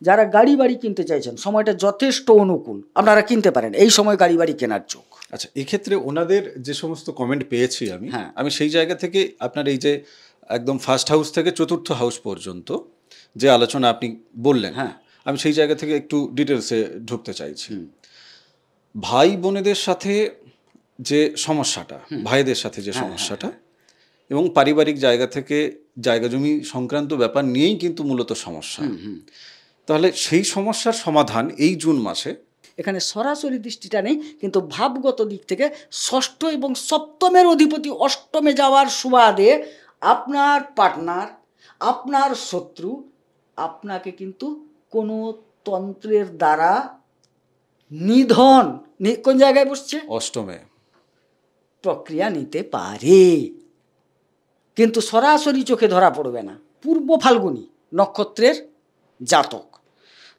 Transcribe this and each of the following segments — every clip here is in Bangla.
যারা গাড়ি বাড়ি কিনতে চাইছেন সময়টা যথেষ্ট অনুকূল, আপনারা কিনতে পারেন, এই সময় গাড়ি বাড়ি কেনার যোগ। আচ্ছা, এক্ষেত্রে ওনাদের যে সমস্ত কমেন্ট পেয়েছি আমি সেই জায়গা থেকে আপনার এই যে একদম ফার্স্ট হাউস থেকে চতুর্থ হাউস পর্যন্ত যে আলোচনা আপনি বললেন, আমি সেই জায়গা থেকে একটু ডিটেলসে ঢুকতে চাইছি। ভাই বোনেদের সাথে যে সমস্যাটা, ভাইদের সাথে যে সমস্যাটা, এবং পারিবারিক জায়গা থেকে জায়গা জমি সংক্রান্ত ব্যাপার নিয়েই কিন্তু মূলত সমস্যা। তাহলে সেই সমস্যার সমাধান এই জুন মাসে, এখানে সরাসরি দৃষ্টিটা নেই, কিন্তু ভাবগত দিক থেকে ষষ্ঠ এবং সপ্তমের অধিপতি অষ্টমে যাওয়ার সুবাদে আপনার পার্টনার, আপনার শত্রু আপনাকে কিন্তু কোনো তন্ত্রের দ্বারা নিধন, কোন জায়গায় বসছে? অষ্টমে, প্রক্রিয়া নিতে পারে, কিন্তু সরাসরি চোখে ধরা পড়বে না। পূর্ব ফাল্গুনী নক্ষত্রের জাতক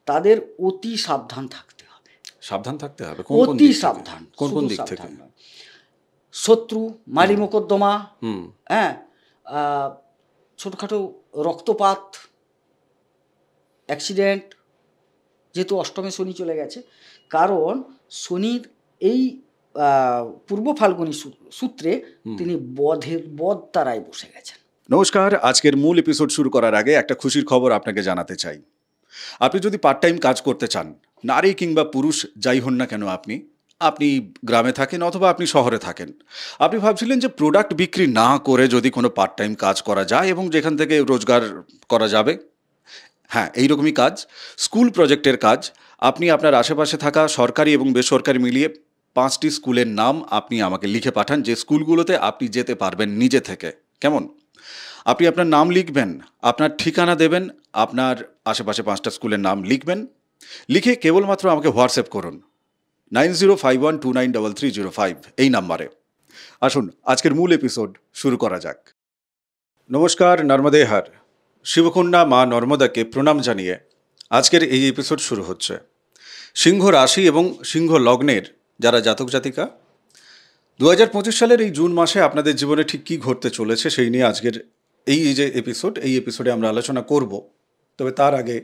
তাদের অতি সাবধান থাকতে হবে। সাবধান থাকতে হবে, অতি সাবধান। কোন কোন দিক থেকে? শত্রু, মারি মোকদ্দমা, ছোটখাটো রক্তপাত, অ্যাক্সিডেন্ট, যেহেতু অষ্টমে শনি চলে গেছে, কারণ শনির এই পূর্ব ফাল্গুনী সূত্রে তিনি বধ তারায় বসে গেছেন। নমস্কার, আজকের মূল এপিসোড শুরু করার আগে একটা খুশির খবর আপনাকে জানাতে চাই। আপনি যদি পার্ট টাইম কাজ করতে চান, নারী কিংবা পুরুষ যাই হন না কেন, আপনি গ্রামে থাকেন অথবা আপনি শহরে থাকেন, আপনি ভাবছিলেন যে প্রোডাক্ট বিক্রি না করে যদি কোনো পার্ট টাইম কাজ করা যায় এবং যেখান থেকে রোজগার করা যাবে, হ্যাঁ, এইরকমই কাজ, স্কুল প্রজেক্টের কাজ। আপনি আপনার আশেপাশে থাকা সরকারি এবং বেসরকারি মিলিয়ে 5টি স্কুলের নাম আপনি আমাকে লিখে পাঠান, যে স্কুলগুলোতে আপনি যেতে পারবেন নিজে থেকে। কেমন? আপনি আপনার নাম লিখবেন, আপনার ঠিকানা দেবেন, আপনার আশেপাশে 5টা স্কুলের নাম লিখবেন, লিখে কেবলমাত্র আমাকে হোয়াটসঅ্যাপ করুন 9051293305 এই নাম্বারে। আসুন আজকের মূল এপিসোড শুরু করা যাক। নমস্কার, নর্মদে হর, শিবকন্যা মা নর্মদাকে প্রণাম জানিয়ে আজকের এই এপিসোড শুরু হচ্ছে। সিংহ রাশি এবং সিংহ লগ্নের যারা জাতক জাতিকা, 2025 সালের এই জুন মাসে আপনাদের জীবনে ঠিক কী ঘটতে চলেছে সেই নিয়ে আজকের এই যে এপিসোডে আমরা আলোচনা করব। তবে তার আগে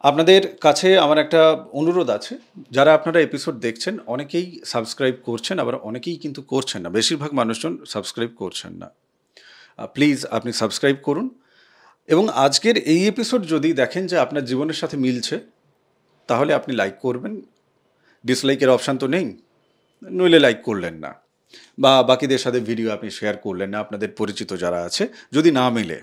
আপনাদের কাছে আমার একটা অনুরোধ আছে, যারা আপনারা এপিসোড দেখছেন অনেকেই সাবস্ক্রাইব করছেন, আবার অনেকেই কিন্তু করছেন না, বেশিরভাগ মানুষজন সাবস্ক্রাইব করছেন না। প্লিজ আপনি সাবস্ক্রাইব করুন, এবং আজকের এই এপিসোড যদি দেখেন যে আপনার জীবনের সাথে মিলছে, তাহলে আপনি লাইক করবেন। ডিসলাইকের অপশান তো নেই, নইলে লাইক করলেন না, বা বাকিদের সাথে ভিডিও আপনি শেয়ার করলেন না, আপনাদের পরিচিত যারা আছে। যদি না মিলে,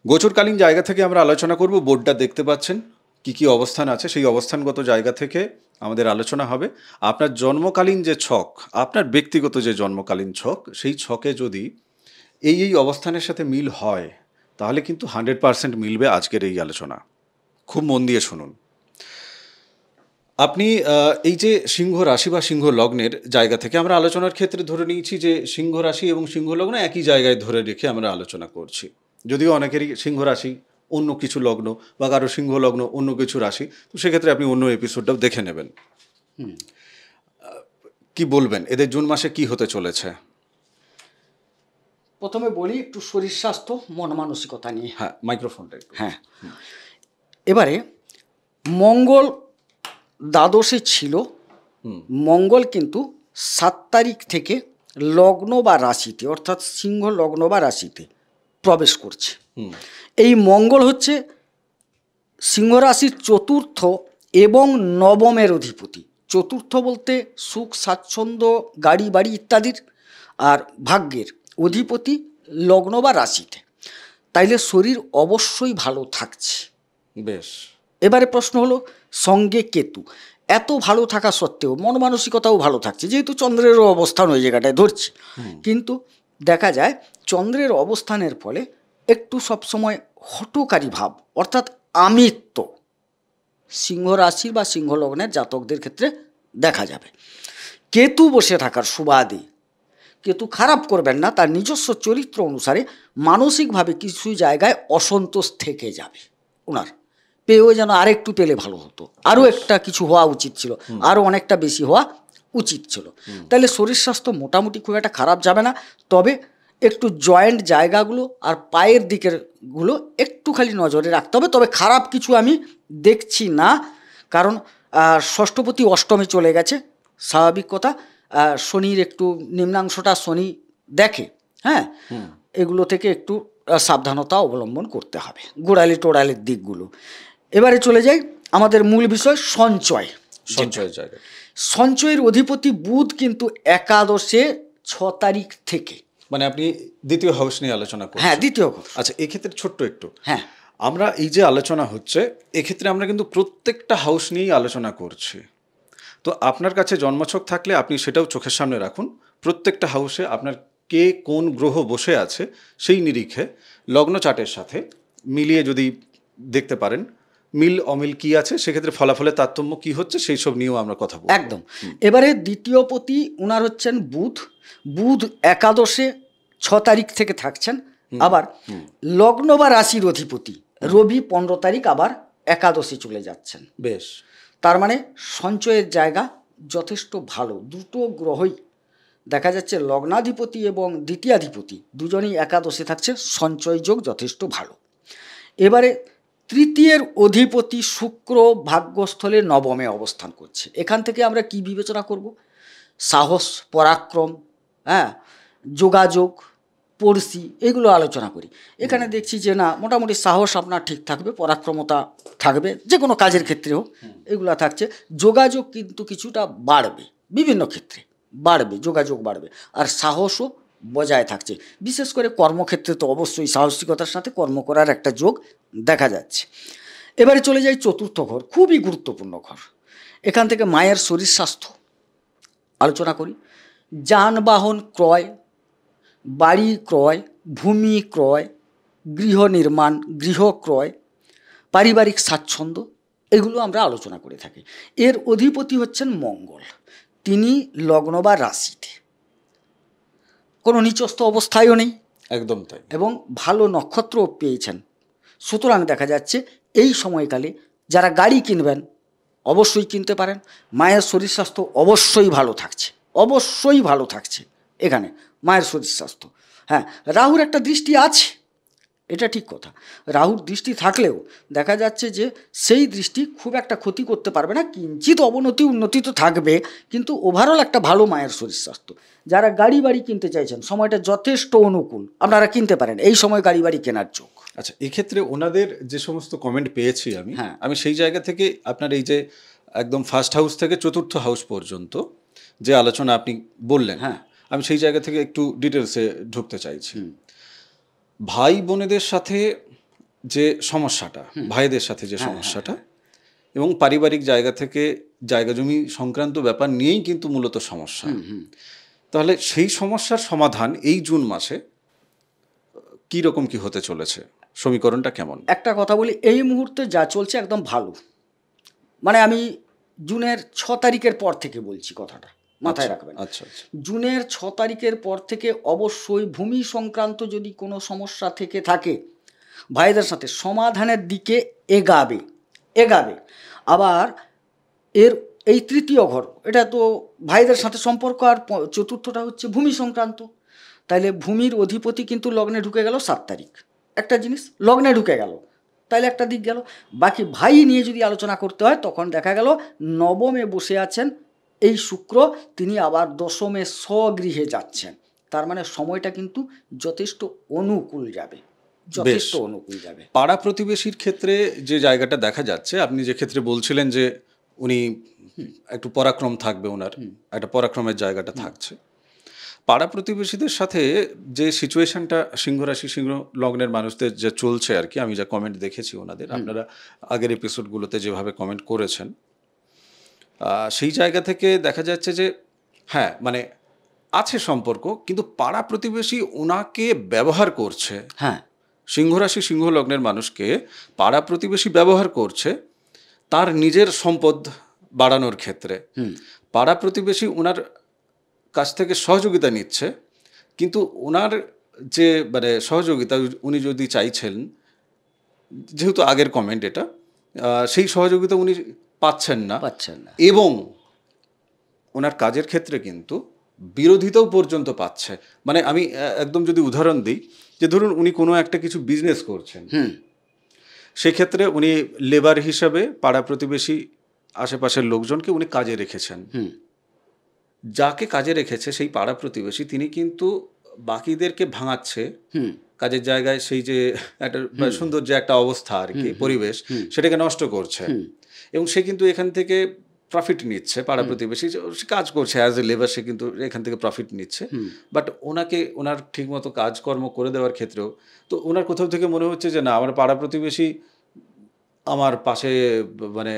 গোচরকালীন জায়গা থেকে আমরা আলোচনা করব। বোর্ডটা দেখতে পাচ্ছেন কি কি অবস্থান আছে, সেই অবস্থানগত জায়গা থেকে আমাদের আলোচনা হবে। আপনার জন্মকালীন যে ছক, আপনার ব্যক্তিগত যে জন্মকালীন ছক, সেই ছকে যদি এই অবস্থানের সাথে মিল হয়, তাহলে কিন্তু 100% মিলবে আজকের এই আলোচনা। খুব মন দিয়ে শুনুন। আপনি এই যে সিংহ রাশি বা সিংহ লগ্নের জায়গা থেকে আমরা আলোচনার ক্ষেত্রে ধরে নিয়েছি যে সিংহ রাশি এবং সিংহ লগ্ন একই জায়গায় ধরে রেখে আমরা আলোচনা করছি। যদিও অনেকেরই সিংহ রাশি অন্য কিছু লগ্ন, বা কারো সিংহ লগ্ন অন্য কিছু রাশি, তো সেক্ষেত্রে আপনি অন্য এপিসোডটাও দেখে নেবেন। কি বলবেন এদের জুন মাসে কি হতে চলেছে? প্রথমে বলি একটু শরীর স্বাস্থ্য, মন মানসিকতা নিয়ে। হ্যাঁ, মাইক্রোফোনটা একটু। হ্যাঁ, এবারে মঙ্গল দ্বাদশে ছিল। মঙ্গল কিন্তু 7 তারিখ থেকে লগ্ন বা রাশিতে, অর্থাৎ সিংহ লগ্ন বা রাশিতে প্রবেশ করছে। এই মঙ্গল হচ্ছে সিংহ রাশির চতুর্থ এবং নবমের অধিপতি। চতুর্থ বলতে সুখ স্বাচ্ছন্দ্য, গাড়ি বাড়ি ইত্যাদির, আর ভাগ্যের অধিপতি লগ্ন বা রাশিতে। তাইলে শরীর অবশ্যই ভালো থাকছে। বেশ, এবারে প্রশ্ন হলো, সঙ্গে কেতু, এত ভালো থাকা সত্ত্বেও মন মানসিকতাও ভালো থাকছে, যেহেতু চন্দ্রেরও অবস্থান ওই জায়গাটায় ধরছে। কিন্তু দেখা যায় চন্দ্রের অবস্থানের ফলে একটু সবসময় হঠকারী ভাব, অর্থাৎ আমিত্ব সিংহ রাশি বা সিংহ লগ্নের জাতকদের ক্ষেত্রে দেখা যাবে। কেতু বসে থাকার সুবাদে, কেতু খারাপ করবেন না, তার নিজস্ব চরিত্র অনুসারে মানসিকভাবে কিছু জায়গায় অসন্তোষ থেকে যাবে ওনার। পেয়েও যেন আরেকটু পেলে ভালো হতো, আরও একটা কিছু হওয়া উচিত ছিল, আরও অনেকটা বেশি হওয়া উচিত ছিল। তাহলে শরীর স্বাস্থ্য মোটামুটি খুব একটা খারাপ যাবে না। তবে একটু জয়েন্ট জায়গাগুলো আর পায়ের দিকের গুলো একটু খালি নজরে রাখতে হবে। তবে খারাপ কিছু আমি দেখছি না, কারণ ষষ্ঠপতি অষ্টমে চলে গেছে, স্বাভাবিক কথা। শনির একটু নিম্নাংশটা শনি দেখে, হ্যাঁ, এগুলো থেকে একটু সাবধানতা অবলম্বন করতে হবে, গোড়ালি টোড়ালির দিকগুলো। এবারে চলে যাই আমাদের মূল বিষয় সঞ্চয়। সঞ্চয়ের জায়গা, সঞ্চয়ের অধিপতি বুধ কিন্তু একাদশে 6 তারিখ থেকে। মানে আপনি দ্বিতীয় হাউস নিয়ে আলোচনা করছেন। হ্যাঁ, দ্বিতীয় ঘর। আচ্ছা, এক্ষেত্রে ছোট্ট একটু, হ্যাঁ, আমরা এই যে আলোচনা হচ্ছে, এক্ষেত্রে আমরা কিন্তু প্রত্যেকটা হাউস নিয়েই আলোচনা করছি। তো আপনার কাছে জন্মছক থাকলে আপনি সেটাও চোখের সামনে রাখুন। প্রত্যেকটা হাউসে আপনার কে কোন গ্রহ বসে আছে সেই নিরিখে লগ্ন চার্টের সাথে মিলিয়ে যদি দেখতে পারেন মিল অমিল কি আছে, সেক্ষেত্রে ফলাফলের তারতম্য কি হচ্ছে সেই সব নিয়েও আমরা কথা বলবো। একদম। এবারে দ্বিতীয় পতি ওনার হচ্ছেন বুধ। বুধ একাদশে 6 তারিখ থেকে থাকছেন। আবার লগ্ন বা রাশির অধিপতি রবি 15 তারিখ আবার একাদশে চলে যাচ্ছেন। বেশ, তার মানে সঞ্চয়ের জায়গা যথেষ্ট ভালো। দুটো গ্রহই দেখা যাচ্ছে, লগ্নাধিপতি এবং দ্বিতীয়াধিপতি দুজনেই একাদশে থাকছে, সঞ্চয় যোগ যথেষ্ট ভালো। এবারে তৃতীয়ের অধিপতি শুক্র ভাগ্যস্থলে নবমে অবস্থান করছে। এখান থেকে আমরা কি বিবেচনা করব? সাহস, পরাক্রম, হ্যাঁ, যোগাযোগ, পড়শি, এগুলো আলোচনা করি। এখানে দেখছি যে না, মোটামুটি সাহস আপনার ঠিক থাকবে, পরাক্রমতা থাকবে, যে কোনো কাজের ক্ষেত্রেও এগুলো থাকছে। যোগাযোগ কিন্তু কিছুটা বাড়বে, বিভিন্ন ক্ষেত্রে বাড়বে, যোগাযোগ বাড়বে, আর সাহসও বজায় থাকছে। বিশেষ করে কর্মক্ষেত্রে তো অবশ্যই সাহসিকতার সাথে কর্ম করার একটা যোগ দেখা যাচ্ছে। এবারে চলে যাই চতুর্থ ঘর, খুবই গুরুত্বপূর্ণ ঘর। এখান থেকে মায়ের শরীর স্বাস্থ্য আলোচনা করি। যানবাহন ক্রয়, বাড়ি ক্রয়, ভূমি ক্রয়, গৃহ নির্মাণ, গৃহ ক্রয়, পারিবারিক স্বাচ্ছন্দ্য, এগুলো আমরা আলোচনা করে থাকি। এর অধিপতি হচ্ছেন মঙ্গল। তিনি লগ্ন বা রাশিতে, কোনো নিচস্থ অবস্থায়ও নেই, একদম তাই, এবং ভালো নক্ষত্রও পেয়েছেন। সুতরাং দেখা যাচ্ছে এই সময়কালে যারা গাড়ি কিনবেন অবশ্যই কিনতে পারেন। মায়ের শরীর স্বাস্থ্য অবশ্যই ভালো থাকছে, অবশ্যই ভালো থাকছে এখানে মায়ের শরীর স্বাস্থ্য। হ্যাঁ, রাহুর একটা দৃষ্টি আছে, এটা ঠিক কথা। রাহুর দৃষ্টি থাকলেও দেখা যাচ্ছে যে সেই দৃষ্টি খুব একটা ক্ষতি করতে পারবে না, কিঞ্চিত অবনতি উন্নতি তো থাকবে, কিন্তু ওভারঅল একটা ভালো মায়ের শরীর স্বাস্থ্য। যারা গাড়ি বাড়ি কিনতে চাইছেন সময়টা যথেষ্ট অনুকূল, আপনারা কিনতে পারেন, এই সময় গাড়ি বাড়ি কেনার যোগ। আচ্ছা, এক্ষেত্রে ওনাদের যে সমস্ত কমেন্ট পেয়েছি আমি, হ্যাঁ, আমি সেই জায়গা থেকে আপনার এই যে একদম ফার্স্ট হাউস থেকে চতুর্থ হাউস পর্যন্ত যে আলোচনা আপনি বললেন, হ্যাঁ, আমি সেই জায়গা থেকে একটু ডিটেলসে ঢুকতে চাইছি। ভাই বোনেদের সাথে যে সমস্যাটা, ভাইদের সাথে যে সমস্যাটা, এবং পারিবারিক জায়গা থেকে জায়গা জমি সংক্রান্ত ব্যাপার নিয়েই কিন্তু মূলত সমস্যা। তাহলে সেই সমস্যার সমাধান এই জুন মাসে কি রকম কি হতে চলেছে, সমীকরণটা কেমন? একটা কথা বলি, এই মুহূর্তে যা চলছে একদম ভালো। মানে আমি জুনের 6 তারিখের পর থেকে বলছি, কথাটা মাথায় রাখবেন। আচ্ছা আচ্ছা, জুনের 6 তারিখের পর থেকে অবশ্যই ভূমি সংক্রান্ত যদি কোনো সমস্যা থেকে থাকে ভাইদের সাথে সমাধানের দিকে এগাবে। আবার এর এই তৃতীয় ঘর, এটা তো ভাইদের সাথে সম্পর্ক, আর চতুর্থটা হচ্ছে ভূমি সংক্রান্ত। তাইলে ভূমির অধিপতি কিন্তু লগ্নে ঢুকে গেল 7 তারিখ, একটা জিনিস লগ্নে ঢুকে গেল, তাইলে একটা দিক গেল। বাকি ভাই নিয়ে যদি আলোচনা করতে হয় তখন দেখা গেল নবমে বসে আছেন এই শুক্র, তিনি আবার দশমে স্বগৃহে যাচ্ছেন। তার মানে সময়টা কিন্তু যথেষ্ট অনুকূল যাবে, যথেষ্ট অনুকূল যাবে। পাড়া প্রতিবেশীর ক্ষেত্রে যে জায়গাটা দেখা যাচ্ছে, আপনি যে ক্ষেত্রে বলছিলেন যে উনি একটু পরাক্রম থাকবে, ওনার একটা পরাক্রমের জায়গাটা থাকছে। পাড়া প্রতিবেশীদের সাথে যে সিচুয়েশনটা সিংহ রাশি সিংহ লগ্নের মানুষদের যে চলছে আর কি, আমি যা কমেন্ট দেখেছি ওনাদের, আপনারা আগের এপিসোডগুলোতে যেভাবে কমেন্ট করেছেন, সেই জায়গা থেকে দেখা যাচ্ছে যে হ্যাঁ, মানে আছে সম্পর্ক, কিন্তু পাড়া প্রতিবেশী ওনাকে ব্যবহার করছে। হ্যাঁ, সিংহ রাশি সিংহ লগ্নের মানুষকে পাড়া প্রতিবেশী ব্যবহার করছে তার নিজের সম্পদ বাড়ানোর ক্ষেত্রে। পাড়া প্রতিবেশী ওনার কাছ থেকে সহযোগিতা নিচ্ছে, কিন্তু ওনার যে মানে সহযোগিতা উনি যদি চাইছেন, যেহেতু আগের কমেন্ট এটা, সেই সহযোগিতা উনি পাচ্ছেন না, পাচ্ছেন না। এবং ওনার কাজের ক্ষেত্রে কিন্তু বিরোধিতাও পর্যন্ত পাচ্ছে। মানে আমি একদম যদি উদাহরণ দিই, যে ধরুন উনি কোনো একটা কিছু বিজনেস করছেন, সেক্ষেত্রে উনি লেবার হিসাবে পাড়া প্রতিবেশী আশেপাশের লোকজনকে উনি কাজে রেখেছেন। যাকে কাজে রেখেছে সেই পাড়া প্রতিবেশী, তিনি কিন্তু বাকিদেরকে ভাঙাচ্ছে কাজের জায়গায়, সেই যে একটা সুন্দর যে একটা অবস্থা আর কি, পরিবেশ, সেটাকে নষ্ট করছে। এবং সে কিন্তু এখান থেকে প্রফিট নিচ্ছে, পাড়া প্রতিবেশী সে কাজ করছে অ্যাজ এ লেবার, সে কিন্তু এখান থেকে প্রফিট নিচ্ছে। বাট ওনার ঠিকমতো কাজকর্ম করে দেওয়ার ক্ষেত্রেও তো ওনার কোথাও থেকে মনে হচ্ছে যে না, আমার পাড়া প্রতিবেশী আমার পাশে মানে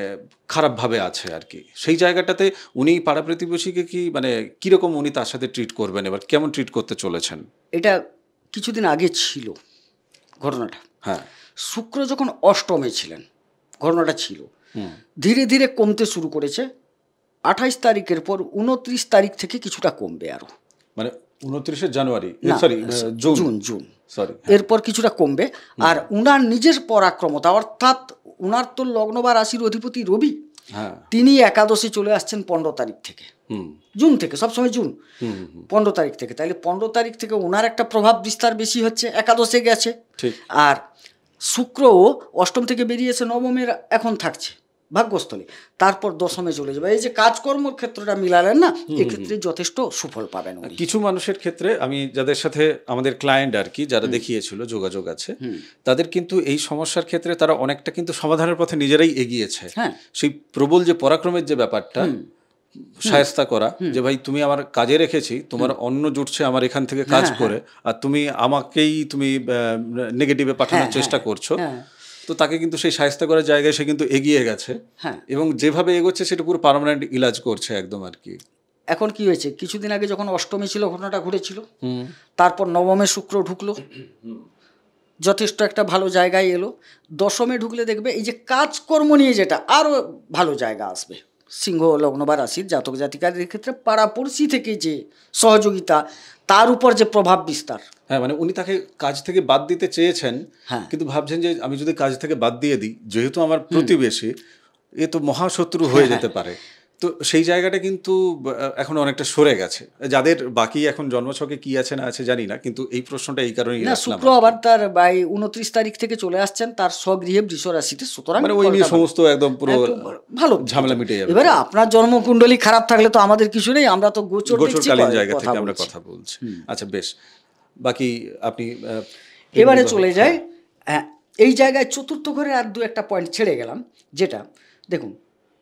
খারাপভাবে আছে আর কি। সেই জায়গাটাতে উনি পাড়া প্রতিবেশীকে কি মানে কীরকম উনি তার সাথে ট্রিট করবেন, এবার কেমন ট্রিট করতে চলেছেন? এটা কিছুদিন আগে ছিল ঘটনাটা। হ্যাঁ, শুক্র যখন অষ্টমে ছিলেন ঘটনাটা ছিল, ধীরে ধীরে কমতে শুরু করেছে। 28 তারিখের পর 29 তারিখ থেকে কিছুটা কমবে আরো, মানে 29শে জানুয়ারি, না, সরি জুন সরি, এরপর কিছুটা কমবে। আর উনার নিজের পরাক্রমতা, অর্থাৎ উনার তো লগ্ন বা রাশির অধিপতি রবি, তিনি একাদশে চলে আসছেন 15 তারিখ থেকে, জুন থেকে, সবসময় জুন 15 তারিখ থেকে। তাহলে 15 তারিখ থেকে ওনার একটা প্রভাব বিস্তার বেশি হচ্ছে, একাদশে গেছে। আর শুক্রও অষ্টম থেকে বেরিয়েছে, নবমের এখন থাকছে ভাগ্যস্থলে, তারপর দশমে চলে যাবে। এই যে কাজকর্ম ক্ষেত্রটা মিলালেন না, এক্ষেত্রে যথেষ্ট সুফল পাবেন। কিছু মানুষের ক্ষেত্রে আমি যাদের সাথে আমাদের ক্লায়েন্ট আর কি যারা দেখিয়েছিল, যোগাযোগ আছে, তাদের কিন্তু এই সমস্যার ক্ষেত্রে তারা অনেকটা কিন্তু সমাধানের পথে নিজেরাই এগিয়েছে। সেই প্রবল যে পরাক্রমের যে ব্যাপারটা, শায়েস্তা করা, যে ভাই তুমি আমার কাজে রেখেছি, তোমার অন্ন জুটছে আমার এখান থেকে কাজ করে, আর তুমি আমাকেই তুমি নেগেটিভে পাঠানোর চেষ্টা করছো, তো তাকে কিন্তু সেই শায়েস্তা করার জায়গায় সে কিন্তু এগিয়ে গেছে, এবং যেভাবে এগোচ্ছে সেটা পুরো পার্মানেন্ট ইলাজ করছে একদম আর কি। এখন কি হয়েছে, কিছুদিন আগে যখন অষ্টমী ছিল ঘটনাটা ঘটেছিল, তারপর নবমে শুক্র ঢুকলো, যথেষ্ট একটা ভালো জায়গায় এলো। দশমে ঢুকলে দেখবে এই যে কাজকর্ম নিয়ে যেটা আরও ভালো জায়গা আসবে। সিংহ লগ্ন বা রাশির জাতক জাতিকাদের ক্ষেত্রে পাড়াপড়শি থেকে যে সহযোগিতা, তার উপর যে প্রভাব বিস্তার। হ্যাঁ, মানে উনি তাকে কাজ থেকে বাদ দিতে চেয়েছেন, কিন্তু ভাবছেন যে আমি যদি কাজ থেকে বাদ দিয়ে দিই, যেহেতু আমার প্রতিবেশী, এ তো মহাশত্রু হয়ে যেতে পারে। তো সেই জায়গাটা কিন্তু এখন অনেকটা সরে গেছে। যাদের বাকি এখন জন্মছকে কি আছে না আছে জানি না, কিন্তু এই প্রশ্নটা এই কারণেই না, শুক্র আবার তার 29 তারিখ থেকে চলে আসছেন তার স্বগৃহে বৃষ রাশিতে, সুতরাং মানে ওই নিয়ে সমস্ত একদম পুরো ভালো ঝামেলা মিটে যাবে। এবারে আপনার জন্মকুণ্ডলী খারাপ থাকলে তো আমাদের কিছু নেই, আমরা তো গোচরকালীন জায়গা থেকে আমরা কথা বলছি। আচ্ছা, বেশ, বাকি আপনি এবারে চলে যায় এই জায়গায় চতুর্থ ঘরে আর দু একটা পয়েন্ট ছেড়ে গেলাম, যেটা দেখুন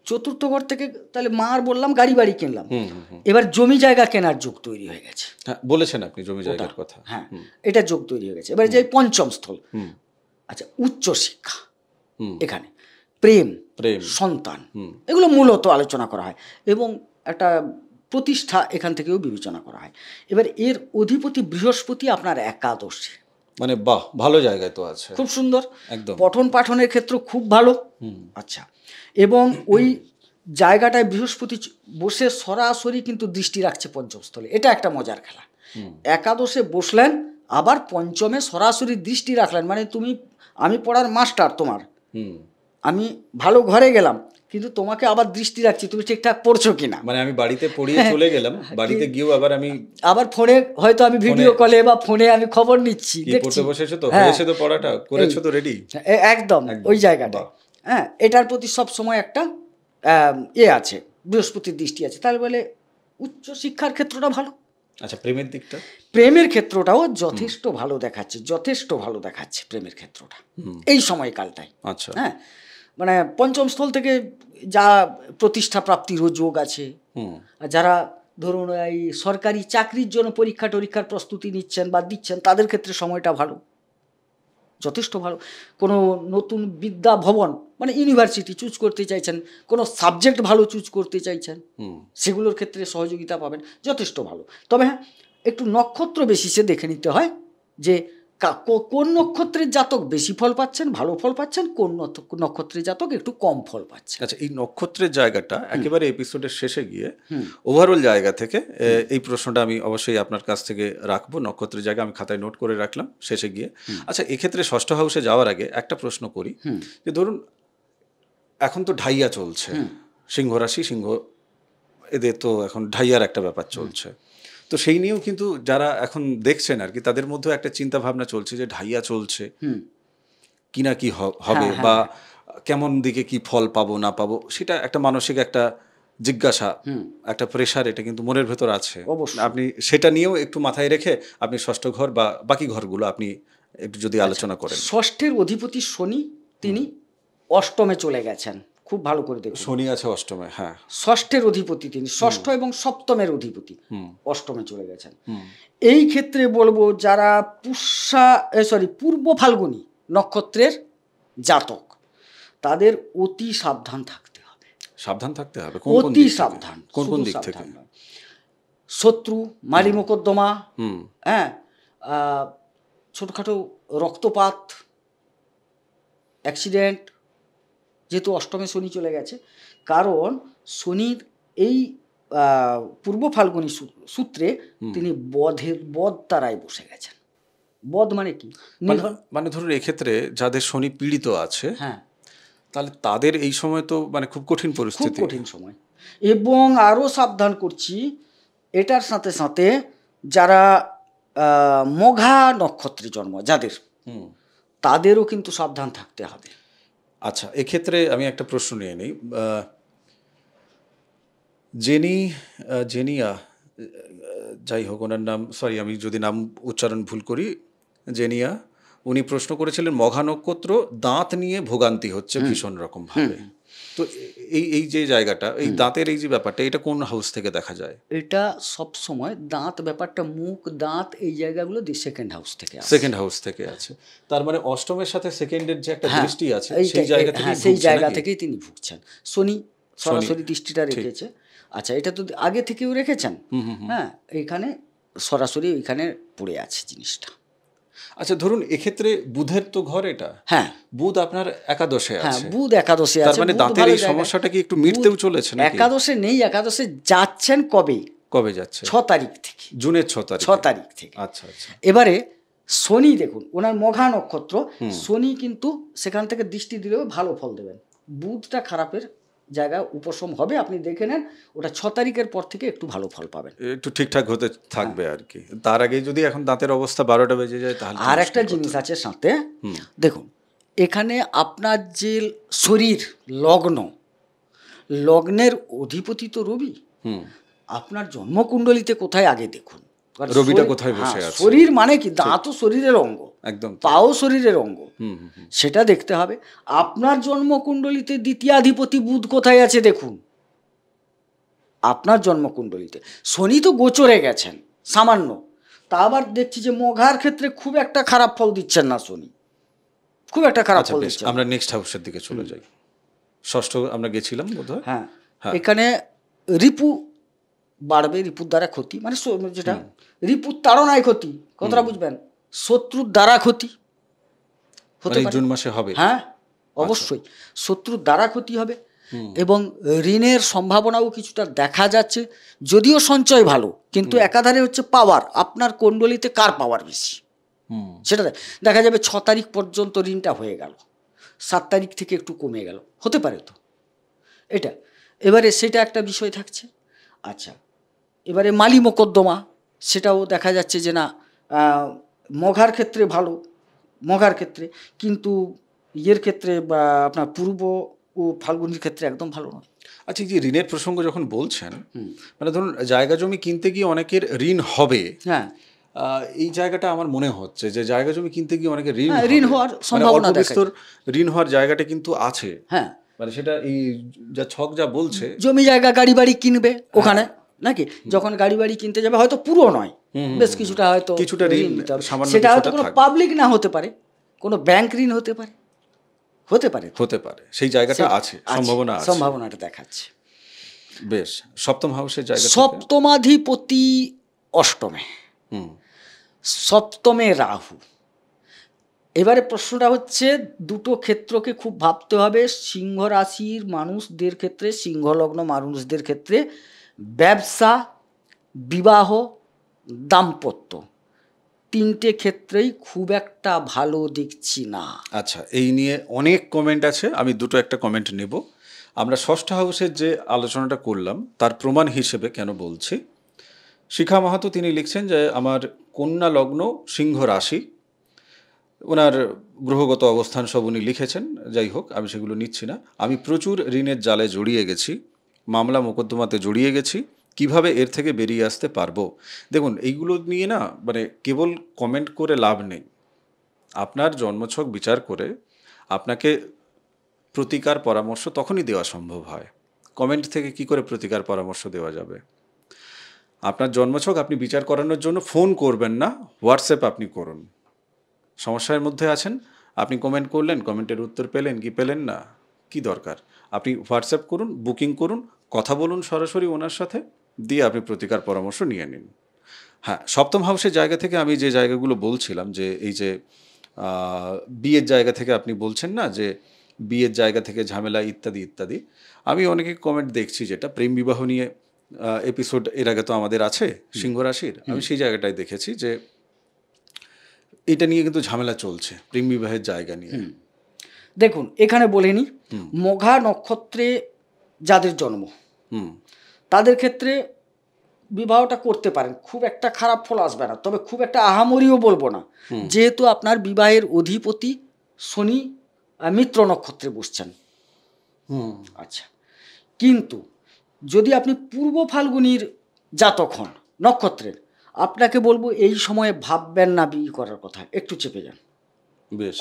চতুর্থ ঘর থেকে তাহলে মার বললাম গাড়ি বাড়ি কিনলাম, এবার জমি জায়গা কেনার যোগ তৈরি হয়ে গেছে। বলেছেন আপনি জমি জায়গার কথা, হ্যাঁ, এটা যোগ তৈরি হয়ে গেছে। এবার যে পঞ্চম স্থল, আচ্ছা, উচ্চ শিক্ষা, এখানে প্রেম, সন্তান, এগুলো মূলত আলোচনা করা হয়, এবং একটা প্রতিষ্ঠা এখান থেকেও বিবেচনা করা হয়। এবার এর অধিপতি বৃহস্পতি আপনার একাদশে, মানে বাহ, ভালো জায়গায় তো আছে, খুব সুন্দর, একদম পঠন পাঠনের ক্ষেত্রে খুব ভালো। আচ্ছা, এবং ওই জায়গাটায় বৃহস্পতি বসে সরাসরি কিন্তু দৃষ্টি রাখছে পঞ্চম স্থলে, এটা একটা মজার খেলা। একাদশে বসলেন, আবার পঞ্চমে সরাসরি দৃষ্টি রাখলেন, মানে আমি পড়ার মাস্টার তোমার, আমি ভালো ঘরে গেলাম, কিন্তু তোমাকে আবার দৃষ্টি রাখছি তুমি ঠিকঠাক পড়ছো কিনা। মানে আমি বাড়িতে পড়িয়ে চলে গেলাম, বাড়িতে গিয়েও আবার ফোনে হয়তো আমি ভিডিও কলে বা ফোনে আমি খবর নিচ্ছি, পড়তে বসেছো তো, হয়েছে তো, পড়াটা করেছো তো, রেডি, একদম ওই জায়গাটা। হ্যাঁ, এটার প্রতি সব সময় একটা আছে, বৃহস্পতির দৃষ্টি আছে, তাহলে বলে উচ্চ শিক্ষার ক্ষেত্রটা ভালো। আচ্ছা, প্রেমের দিকটা, প্রেমের ক্ষেত্রটাও যথেষ্ট ভালো দেখাচ্ছে, যথেষ্ট ভালো দেখাচ্ছে প্রেমের ক্ষেত্রটা এই সময়কালটায়। আচ্ছা, হ্যাঁ, মানে পঞ্চম স্থল থেকে যা প্রতিষ্ঠা প্রাপ্তিরও যোগ আছে, যারা ধরুন এই সরকারি চাকরির জন্য পরীক্ষার প্রস্তুতি নিচ্ছেন বা দিচ্ছেন, তাদের ক্ষেত্রে সময়টা ভালো, যথেষ্ট ভালো। কোনো নতুন বিদ্যা ভবন মানে ইউনিভার্সিটি চুজ করতে চাইছেন, কোনো সাবজেক্ট ভালো চুজ করতে চাইছেন, সেগুলোর ক্ষেত্রে সহযোগিতা পাবেন, যথেষ্ট ভালো। তবে হ্যাঁ, একটু নক্ষত্র বেসিসে দেখে নিতে হয় যে কোন নক্ষত্রের জাতক বেশি ফল পাচ্ছেন, ভালো ফল পাচ্ছেন, কোন নক্ষত্রের জাতক একটু কম ফল পাচ্ছেন। আচ্ছা, এই নক্ষত্রের জায়গাটা একেবারে এপিসোডের শেষে গিয়ে ওভারঅল জায়গা থেকে এই প্রশ্নটা আমি অবশ্যই আপনার কাছ থেকে রাখবো, নক্ষত্রের জায়গা আমি খাতায় নোট করে রাখলাম শেষে গিয়ে। আচ্ছা, এক্ষেত্রে ষষ্ঠ হাউসে যাওয়ার আগে একটা প্রশ্ন করি, যে ধরুন এখন তো ঢাইয়া চলছে, সিংহ রাশি, সিংহ, এদের তো এখন ঢাইয়ার একটা ব্যাপার চলছে, তো সেই নিয়েও কিন্তু যারা এখন দেখছেন আর কি, তাদের মধ্যেও একটা চিন্তা ভাবনা চলছে যে ঢাইয়া চলছে, কি না কি হবে, বা কেমন দিকে কি ফল পাবো না পাবো, সেটা একটা মানসিক একটা জিজ্ঞাসা, একটা প্রেশার, এটা কিন্তু মনের ভেতর আছে। আপনি সেটা নিয়েও একটু মাথায় রেখে আপনি ষষ্ঠ ঘর বা বাকি ঘরগুলো আপনি একটু যদি আলোচনা করেন। ষষ্ঠের অধিপতি শনি, তিনি অষ্টমে চলে গেছেন। খুব ভালো করে দেখুন, শনি আছে অষ্টমে। হ্যাঁ, ষষ্ঠের অধিপতি তিনি, ষষ্ঠ এবং সপ্তমের অধিপতি অষ্টমে চলে গেছেন। এই ক্ষেত্রে বলবো যারা পূর্ব ফাল্গুনী নক্ষত্রের জাতক, তাদের অতি সাবধান থাকতে হবে। সাবধান থাকতে হবে, অতি সাবধান। কোন কোন দিক থেকে? শত্রু, মালি মোকদ্দমা, হ্যাঁ, ছোটখাটো রক্তপাত, অ্যাক্সিডেন্ট, যেহেতু অষ্টমে শনি চলে গেছে। কারণ শনির এই পূর্ব ফাল্গুনী সূত্রে তিনি বধ তারায় বসে গেছেন। বধ মানে কি? মানে ধরুন এক্ষেত্রে যাদের শনি পীড়িত আছে, হ্যাঁ, তাহলে তাদের এই সময় তো মানে খুব কঠিন পরিস্থিতি, খুব কঠিন সময়। এবং আরও সাবধান করছি, এটার সাথে সাথে যারা মঘা নক্ষত্রে জন্ম যাদের, তাদেরও কিন্তু সাবধান থাকতে হবে। আচ্ছা, এক্ষেত্রে আমি একটা প্রশ্ন নিয়ে নিই। জেনিয়া, যাই হোক ওনার নাম, সরি আমি যদি নাম উচ্চারণ ভুল করি, জেনিয়া, উনি প্রশ্ন করেছিলেন মঘা নক্ষত্র, দাঁত নিয়ে ভোগান্তি হচ্ছে ভীষণ রকম ভাবে। তো এই যে জায়গাটা, এই দাঁতের এই যে ব্যাপারটা, এটা কোন হাউস থেকে দেখা যায়? এটা সব সময় দাঁত ব্যাপারটা, মুখ, দাঁত, এই জায়গাগুলো সেকেন্ড হাউস থেকে আসে। সেকেন্ড হাউস থেকে আছে, তার মানে অষ্টমের সাথে সেকেন্ডের যে একটা দৃষ্টি আছে, সেই জায়গা থেকে, সেই জায়গা থেকেই তিনি ভুগছেন। শনি সরাসরি দৃষ্টিটা রেখেছে। আচ্ছা, এটা তো আগে থেকেও রেখেছেন, হ্যাঁ, এইখানে সরাসরি ওইখানে পড়ে আছে জিনিসটা। আচ্ছা, ধরুন এক্ষেত্রে বুধের তো ঘর এটা, হ্যাঁ, বুধ আপনার একাদশে আছে। হ্যাঁ, বুধ একাদশে আছে। তার মানে দাঁতের এই সমস্যাটা কি একটু মিটতেও চলেছে নাকি? একাদশে নেই, একাদশে যাচ্ছেন কবে যাচ্ছে? 6 তারিখ থেকে, জুনের 6 তারিখ থেকে। আচ্ছা আচ্ছা। এবারে শনি দেখুন, ওনার মঘা নক্ষত্র, শনি কিন্তু সেখান থেকে দৃষ্টি দিলেও ভালো ফল দেবেন। বুধটা খারাপের জায়গা উপশম হবে, আপনি দেখে নেন, ওটা 6 তারিখের পর থেকে একটু ভালো ফল পাবেন, একটু ঠিকঠাক হতে থাকবে আর কি। তার আগে যদি এখন দাঁতের অবস্থা 12টা বেজে যায়, তাহলে আর একটা জিনিস আছে সাথে, দেখুন এখানে আপনার যে শরীর লগ্নের অধিপতি তো রবি, আপনার জন্মকুণ্ডলিতে কোথায় আগে দেখুন, রবিটা কোথায় বসে আছে। শরীর মানে কি, দাঁতও শরীরের অঙ্গ, একদম পাও শরীরের অঙ্গ, সেটা দেখতে হবে। আপনার জন্মকুণ্ডলিতে দ্বিতীয়াধিপতি বুধ কোথায় আছে দেখুন, আপনার জন্মকুণ্ডলিতে। শনি তো গোচরে গেছেন সামান্য, তা আবার দেখছি যে মঘার ক্ষেত্রে খুব একটা খারাপ ফল দিচ্ছেন না শনি, খুব একটা খারাপ ফল দিচ্ছেন। আমরা নেক্সট হাউসের দিকে চলে যাই। ষষ্ঠ আমরা গেছিলাম বোধহয়। হ্যাঁ, এখানে রিপু বাড়বে, রিপুর দ্বারা ক্ষতি, মানে যেটা রিপুর তাড়নায় ক্ষতি, কথাটা বুঝবেন, শত্রুর দ্বারা ক্ষতি হতে পারে। জুন মাসে হবে, হ্যাঁ অবশ্যই শত্রুর দ্বারা ক্ষতি হবে, এবং ঋণের সম্ভাবনাও কিছুটা দেখা যাচ্ছে। যদিও সঞ্চয় ভালো, কিন্তু একাধারে হচ্ছে পাওয়ার, আপনার কুণ্ডলিতে কার পাওয়ার বেশি সেটা দেখা যাবে। 6 তারিখ পর্যন্ত ঋণটা হয়ে গেল, 7 তারিখ থেকে একটু কমে গেল, হতে পারে তো এটা। এবারে সেটা একটা বিষয় থাকছে। আচ্ছা, এবারে মালি মোকদ্দমা, সেটাও দেখা যাচ্ছে যে না, মঘার ক্ষেত্রে ভালো, মঘার ক্ষেত্রে, কিন্তু ইয়ের ক্ষেত্রে বা আপনার পূর্ব ও ফাল্গুনির ক্ষেত্রে একদম ভালো নয়। আচ্ছা, এই যে ঋণের প্রসঙ্গ যখন বলছেন, মানে ধরুন জায়গা জমি কিনতে গিয়ে অনেকের ঋণ হবে, হ্যাঁ, এই জায়গাটা আমার মনে হচ্ছে যে জায়গা জমি কিনতে গিয়ে অনেকের ঋণ হওয়ার সম্ভাবনা, ঋণ হওয়ার জায়গাটা কিন্তু আছে। হ্যাঁ, মানে সেটা এই যা ছক যা বলছে, জমি জায়গা গাড়ি বাড়ি কিনবে ওখানে নাকি, যখন গাড়ি বাড়ি কিনতে যাবে, হয়তো পুরো নয়, বেশ কিছুটা হয়তো কিছুটা ঋণ, সেটা হয়তো কোনো পাবলিক না হতে পারে, কোনো ব্যাংক ঋণ হতে পারে, সেই জায়গাটা আছে, সম্ভাবনাটা দেখাচ্ছে। বেশ, সপ্তম হাউসের জায়গা, সপ্তমাধিপতি অষ্টমে, সপ্তমে রাহু। এবারে প্রশ্নটা হচ্ছে, দুটো ক্ষেত্রকে খুব ভাবতে হবে। সিংহ রাশির মানুষদের ক্ষেত্রে, সিংহলগ্ন মানুষদের ক্ষেত্রে ব্যবসা, বিবাহ, দাম্পত্য, তিনটে ক্ষেত্রেই খুব একটা ভালো দেখছি না। আচ্ছা, এই নিয়ে অনেক কমেন্ট আছে, আমি দুটো একটা কমেন্ট নেব। আমরা ষষ্ঠ হাউসের যে আলোচনাটা করলাম তার প্রমাণ হিসেবে কেন বলছি, শিখা মাহাতো তিনি লিখছেন যে আমার কন্যা লগ্ন সিংহ রাশি, ওনার গ্রহগত অবস্থান সব উনি লিখেছেন, যাই হোক আমি সেগুলো নিচ্ছি না। আমি প্রচুর ঋণের জালে জড়িয়ে গেছি, মামলা মোকদ্দমাতে জড়িয়ে গেছি, কিভাবে এর থেকে বেরিয়ে আসতে পারবো। দেখুন এইগুলো নিয়ে না মানে কেবল কমেন্ট করে লাভ নেই। আপনার জন্মছক বিচার করে আপনাকে প্রতিকার পরামর্শ তখনই দেওয়া সম্ভব হয়। কমেন্ট থেকে কি করে প্রতিকার পরামর্শ দেওয়া যাবে? আপনার জন্মছক আপনি বিচার করানোর জন্য ফোন করবেন না, হোয়াটসঅ্যাপ আপনি করুন। সমস্যার মধ্যে আছেন, আপনি কমেন্ট করলেন, কমেন্টের উত্তর পেলেন কি পেলেন না, কি দরকার? আপনি হোয়াটসঅ্যাপ করুন, বুকিং করুন, কথা বলুন সরাসরি ওনার সাথে, দিয়ে আপনি প্রতিকার পরামর্শ নিয়ে নিন। হ্যাঁ, সপ্তম হাউসের জায়গা থেকে আমি যে জায়গাগুলো বলছিলাম, যে এই যে বিয়ের জায়গা থেকে আপনি বলছেন না যে বিয়ের জায়গা থেকে ঝামেলা ইত্যাদি ইত্যাদি, আমি অনেকে কমেন্ট দেখছি যেটা প্রেম বিবাহ নিয়ে এপিসোড এর আগে তো আমাদের আছে সিংহ রাশির, আমি সেই জায়গাটায় দেখেছি যে এটা নিয়ে কিন্তু ঝামেলা চলছে প্রেম বিবাহের জায়গা নিয়ে। দেখুন এখানে বলেনি, মঘা নক্ষত্রে যাদের জন্ম তাদের ক্ষেত্রে বিবাহটা করতে পারেন, খুব একটা খারাপ ফল আসবে না, তবে খুব একটা আহামরিও বলবো না, যেহেতু আপনার বিবাহের অধিপতি শনি মিত্র নক্ষত্রে বসছেন। আচ্ছা, কিন্তু যদি আপনি পূর্ব ফাল্গুনির জাতক হন নক্ষত্রের, আপনাকে বলবো এই সময়ে ভাববেন না বিয়ে করার কথা, একটু চেপে যান।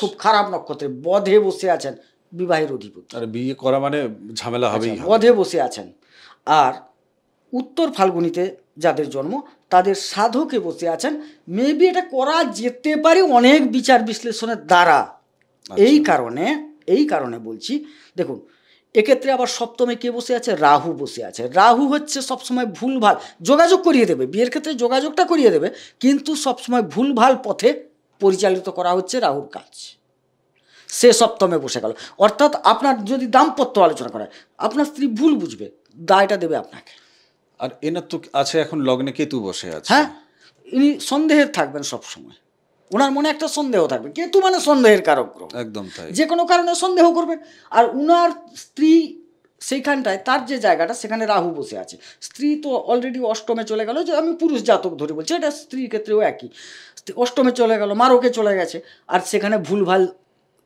খুব খারাপ নক্ষত্রে বধে বসে আছেন বিবাহের অধিপতি, আর বিয়ে করা মানে ঝামেলা হবেই। বধে বসে আছেন। আর উত্তর ফাল্গুনিতে যাদের জন্ম তাদের সাধকে বসে আছেন, মেবি এটা করা যেতে পারে অনেক বিচার বিশ্লেষণের দ্বারা। এই কারণে বলছি, দেখুন এক্ষেত্রে আবার সপ্তমে কে বসে আছে? রাহু বসে আছে। রাহু হচ্ছে সবসময় ভুলভাল যোগাযোগ করিয়ে দেবে, বিয়ের ক্ষেত্রে যোগাযোগটা করিয়ে দেবে, কিন্তু সবসময় ভুলভাল পথে পরিচালিত করা হচ্ছে রাহুর কাজ। সে সপ্তমে বসে গেল, অর্থাৎ আপনার যদি দাম্পত্য আলোচনা করা হয়, আপনার স্ত্রী ভুল বুঝবে, দায়টা দেবে আপনাকে। আর এনার তো আছে এখন লগ্নে কেতু বসে আছে। হ্যাঁ, ইনি সন্দেহের থাকবেন সব সময়, ওনার মনে একটা সন্দেহ থাকবে, কেতু মানে সন্দেহের কারক গ্রহ, একদম তাই, যে কোনো কারণে সন্দেহ করবেন। আর উনার স্ত্রী সেইখানটায় তার যে জায়গাটা সেখানে রাহু বসে আছে, স্ত্রী তো অলরেডি অষ্টমে চলে গেল, যে আমি পুরুষ জাতক ধরে বলছি, এটা স্ত্রীর ক্ষেত্রেও একই, অষ্টমে চলে গেল, মারকে চলে গেছে, আর সেখানে ভুলভাল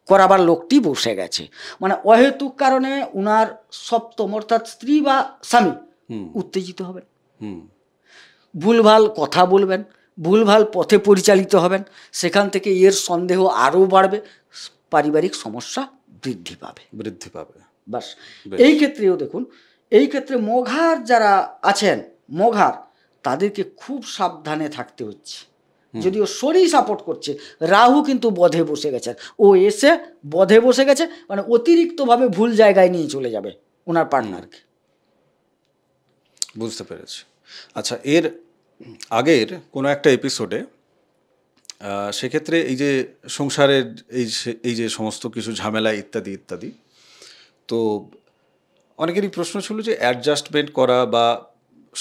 করাবার লোকটি বসে গেছে, মানে অহেতুক কারণে উনার সপ্তম অর্থাৎ স্ত্রী বা স্বামী উত্তেজিত হবেন, ভুলভাল কথা বলবেন, ভুলভাল পথে পরিচালিত হবেন, সেখান থেকে এর সন্দেহ আরও বাড়বে, পারিবারিক সমস্যা বৃদ্ধি পাবে। বাস এই ক্ষেত্রেও দেখুন, এই ক্ষেত্রে মঘার যারা আছেন, মঘার তাদেরকে খুব সাবধানে থাকতে হচ্ছে। যদিও শনি সাপোর্ট করছে, রাহু কিন্তু বধে বসে গেছে, ও এসে বধে বসে গেছে, মানে অতিরিক্তভাবে ভুল জায়গায় নিয়ে চলে যাবে ওনার পার্টনারকে। বুঝতে পেরেছি। আচ্ছা, এর আগের কোনো একটা এপিসোডে সেক্ষেত্রে এই যে সংসারের এই যে সমস্ত কিছু ঝামেলা ইত্যাদি ইত্যাদি, তো অনেকেরই প্রশ্ন ছিল যে অ্যাডজাস্টমেন্ট করা বা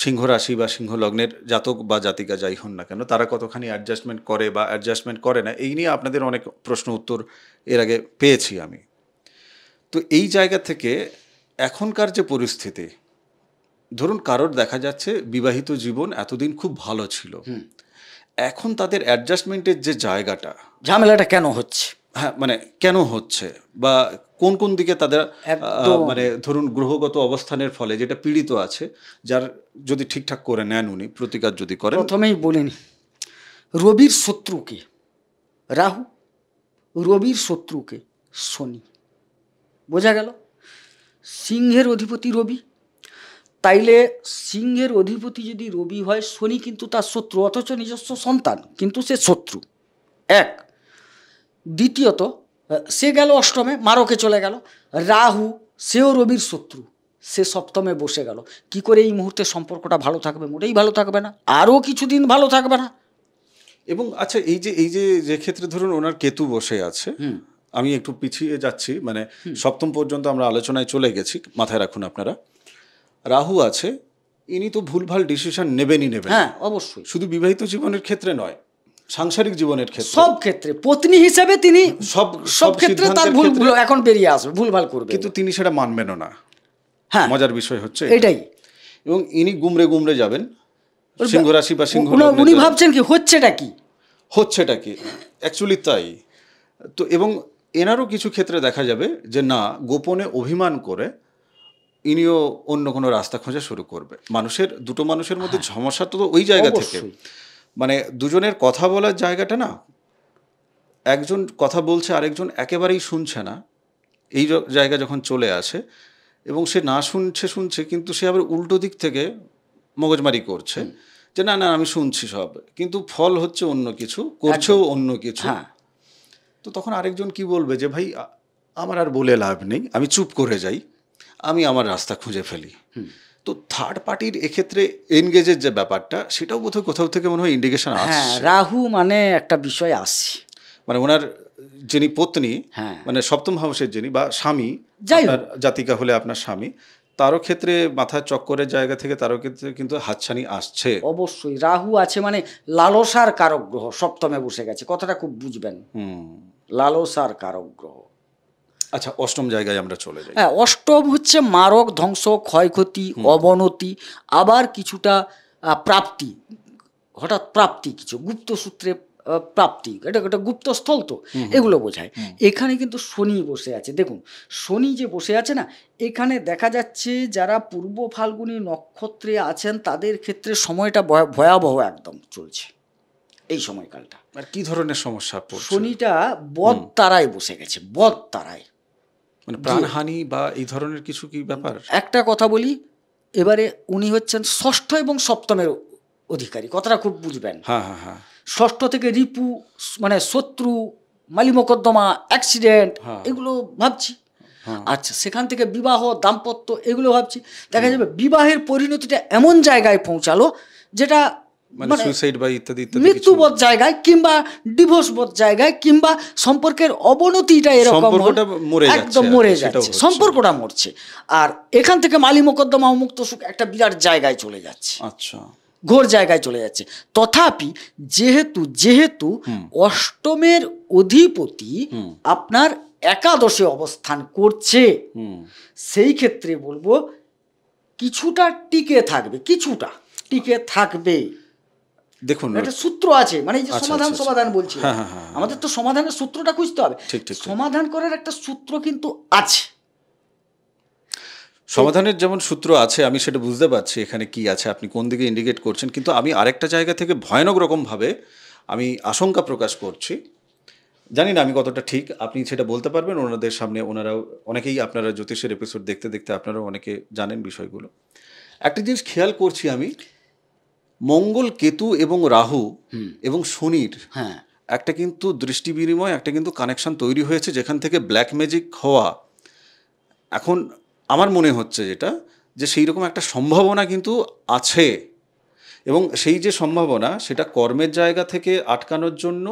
সিংহ রাশি বা সিংহ লগ্নের জাতক বা জাতিকা যাই হন না কেন, তারা কতখানি অ্যাডজাস্টমেন্ট করে বা অ্যাডজাস্টমেন্ট করে না, এই নিয়ে আপনাদের অনেক প্রশ্ন উত্তর এর আগে পেয়েছি আমি। তো এই জায়গা থেকে এখনকার যে পরিস্থিতি, ধরুন কারোর দেখা যাচ্ছে বিবাহিত জীবন এতদিন খুব ভালো ছিল, এখন তাদের অ্যাডজাস্টমেন্টের যে জায়গাটা, ঝামেলাটা কেন হচ্ছে, হ্যাঁ মানে কেন হচ্ছে, বা কোন কোন দিকে তাদের মানে ধরুন গ্রহগত অবস্থানের ফলে যেটা পীড়িত আছে, যার যদি ঠিকঠাক করে নেন উনি প্রতিকার যদি করেন। প্রথমেই বলিনি, রবির শত্রুকে রাহু, রবির শত্রুকে শনি, বোঝা গেল? সিংহের অধিপতি রবি, তাইলে সিংহের অধিপতি যদি রবি হয়, শনি কিন্তু তার শত্রু, অথচ নিজস্ব সন্তান, কিন্তু সে শত্রু এক। দ্বিতীয়ত সে গেল অষ্টমে, মারকে চলে গেল, রাহু সেও রবির শত্রু, সে সপ্তমে বসে গেল। কি করে এই মুহূর্তে সম্পর্কটা ভালো থাকবে? মোটেই ভালো থাকবে না, আরও কিছুদিন ভালো থাকবে না। এবং আচ্ছা, এই যে ক্ষেত্রে ধরুন ওনার কেতু বসে আছে, আমি একটু পিছিয়ে যাচ্ছি, মানে সপ্তম পর্যন্ত আমরা আলোচনায় চলে গেছি, মাথায় রাখুন আপনারা। রাহু আছে, ইনি তো ভুলভাল ডিসিশন নেবেনই নেবেন। হ্যাঁ অবশ্যই, শুধু বিবাহিত জীবনের ক্ষেত্রে নয়, সাংসারিক জীবনের ক্ষেত্রে, সব ক্ষেত্রে পত্নী হিসেবে তিনি সব ক্ষেত্রে তার ভুল এখন বেরিয়ে আসবে, ভুলভাল করবে, কিন্তু তিনি সেটা মানবেনও না। হ্যাঁ, মজার বিষয় হচ্ছে এটাই। এবং ইনি গুমরে গুমরে যাবেন, সিংহ রাশি বা সিংহ উনি লগ্নের যারা- ভাবছেন কি হচ্ছেটা কি? হচ্ছেটা কি অ্যাকচুয়ালি তাই। তো এবং এনারও কিছু ক্ষেত্রে দেখা যাবে যে না, গোপনে অভিমান করে ইনিও অন্য কোনো রাস্তা খোঁজা শুরু করবে। দুটো মানুষের মধ্যে সমস্যা তো ওই জায়গা থেকে, অবশ্যই। মানে দুজনের কথা বলার জায়গাটা না, একজন কথা বলছে আরেকজন একেবারেই শুনছে না, এই জায়গা যখন চলে আসে এবং সে না শুনছে কিন্তু সে আবার উল্টো দিক থেকে মগজমারি করছে যে না না আমি শুনছি সব, কিন্তু ফল হচ্ছে অন্য কিছু, করছেও অন্য কিছু। হ্যাঁ, তো তখন আরেকজন কি বলবে যে ভাই আমার আর বলে লাভ নেই, আমি চুপ করে যাই, আমি আমার রাস্তা খুঁজে ফেলি। তো থার্ড পার্টির এক্ষেত্রে এনগেজের যে ব্যাপারটা, সেটাও বোধহয় কোথাও থেকে মনে হয় ইন্ডিকেশন হ্যাঁ, আসছে। রাহু মানে একটা বিষয় আসছে। মানে ওনার যিনি পত্নী, হ্যাঁ। মানে সপ্তম হাউসের যিনি বা স্বামী, যাই হোক। আপনার জাতিকা হলে আপনার স্বামী, তারও ক্ষেত্রে মাথার চক্করের জায়গা থেকে তারও ক্ষেত্রে কিন্তু হাতছানি আসছে। অবশ্যই রাহু আছে মানে লালসার কারক গ্রহ সপ্তমে বসে গেছে, কথাটা খুব বুঝবেন। লালসার কারক গ্রহ। আচ্ছা, অষ্টম জায়গায় আমরা চলে যাই। হ্যাঁ, অষ্টম হচ্ছে মারক, ধ্বংস, ক্ষয়ক্ষতি, অবনতি, আবার কিছুটা প্রাপ্তি, হঠাৎ প্রাপ্তি, কিছু গুপ্ত সূত্রে প্রাপ্তি, এটা একটা গুপ্ত স্থল, তো এগুলো বোঝায়। এখানে কিন্তু শনি বসে আছে। দেখুন শনি যে বসে আছে না, এখানে দেখা যাচ্ছে যারা পূর্ব ফাল্গুনী নক্ষত্রে আছেন তাদের ক্ষেত্রে সময়টা ভয়াবহ একদম চলছে এই সময়কালটা। আর কি ধরনের সমস্যা পড়ছে? শনিটা বদ তারায় বসে গেছে, বদ তারায়, মানে প্রাণহানি বা এই ধরনের কিছু কি ব্যাপার? একটা কথা বলি, এবারে উনি হচ্ছেন ষষ্ঠ এবং সপ্তমের অধিকারী, কথাটা খুব বুঝবেন। হ্যাঁ হ্যাঁ হ্যাঁ। ষষ্ঠ থেকে রিপু, মানে শত্রু, মালি মোকদ্দমা, অ্যাক্সিডেন্ট, এগুলো ভাবছি। আচ্ছা, সেখান থেকে বিবাহ, দাম্পত্য, এগুলো ভাবছি। দেখা যাবে বিবাহের পরিণতিটা এমন জায়গায় পৌঁছালো যেটা মানে সুইসাইড বা ইত্যাদি ইত্যাদি কিছু, মৃত্যুবোধ জায়গায়, কিংবা ডিভোর্সবোধ জায়গায়, কিংবা সম্পর্কের অবনতিটা এরকম সম্পর্কটা মরে যাচ্ছে, একদম মরে সেটাও যাচ্ছে, হচ্ছে। সম্পর্কটা মরছে। আর এখান থেকে মালি মোকদ্দমা, মুক্ত সুখ একটা বিরাট জায়গায় চলে যাচ্ছে, আচ্ছা, ঘোর জায়গায় চলে যাচ্ছে। তথাপি যেহেতু অষ্টমের অধিপতি আপনার একাদশে অবস্থান করছে, সেই ক্ষেত্রে বলবো কিছুটা টিকে থাকবে। দেখুন একটা সূত্র আছে, মানে এই যে সমাধান বলছি, আমাদের তো সমাধানের সূত্রটা খুঁজতে হবে। ঠিক। সমাধান করার একটা সূত্র কিন্তু আছে। সমাধানের যেমন সূত্র আছে, আমি সেটা বুঝতে পারছি এখানে কি আছে, আপনি কোন দিকে ইন্ডিকেট করছেন, কিন্তু আমি আরেকটা জায়গা থেকে ভয়ানক রকমভাবে আমি আশঙ্কা প্রকাশ করছি। জানি না আমি কতটা ঠিক, আপনি সেটা বলতে পারবেন ওনাদের সামনে। ওনারাও অনেকেই, আপনারা জ্যোতিষের এপিসোড দেখতে দেখতে আপনারাও অনেকে জানেন বিষয়গুলো। একটা জিনিস খেয়াল করছি আমি, মঙ্গল, কেতু এবং রাহু এবং শনির একটা কিন্তু দৃষ্টি বিনিময়, একটা কিন্তু কানেকশন তৈরি হয়েছে, যেখান থেকে ব্ল্যাক ম্যাজিক হওয়া, এখন আমার মনে হচ্ছে যেটা, যে সেই রকম একটা সম্ভাবনা কিন্তু আছে। এবং সেই যে সম্ভাবনা, সেটা কর্মের জায়গা থেকে আটকানোর জন্য,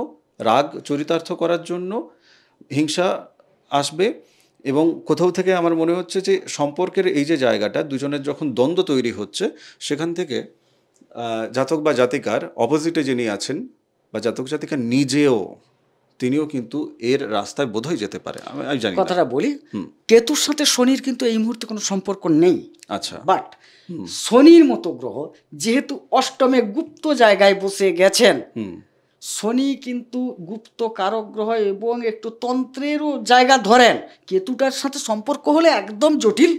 রাগ চরিতার্থ করার জন্য হিংসা আসবে। এবং কোথাও থেকে আমার মনে হচ্ছে যে সম্পর্কের এই যে জায়গাটা, দুজনের যখন দ্বন্দ্ব তৈরি হচ্ছে, সেখান থেকে জাতক বা জাতিকার অপোজিটে যিনি আছেন বা জাতক জাতিকা নিজেও, তিনিও কিন্তু এর রাস্তায় বোধহয় যেতে পারে। আমি জানি কথাটা বলি, কেতুর সাথে শনির কিন্তু এই মুহূর্তে কোনো সম্পর্ক নেই। আচ্ছা, বাট শনির মতো গ্রহ যেহেতু অষ্টমে গুপ্ত জায়গায় বসে গেছেন, শনি কিন্তু গুপ্ত কারক গ্রহ এবং একটু তন্ত্রেরও জায়গা ধরেন। কেতুটার সাথে সম্পর্ক হলে একদম জটিল,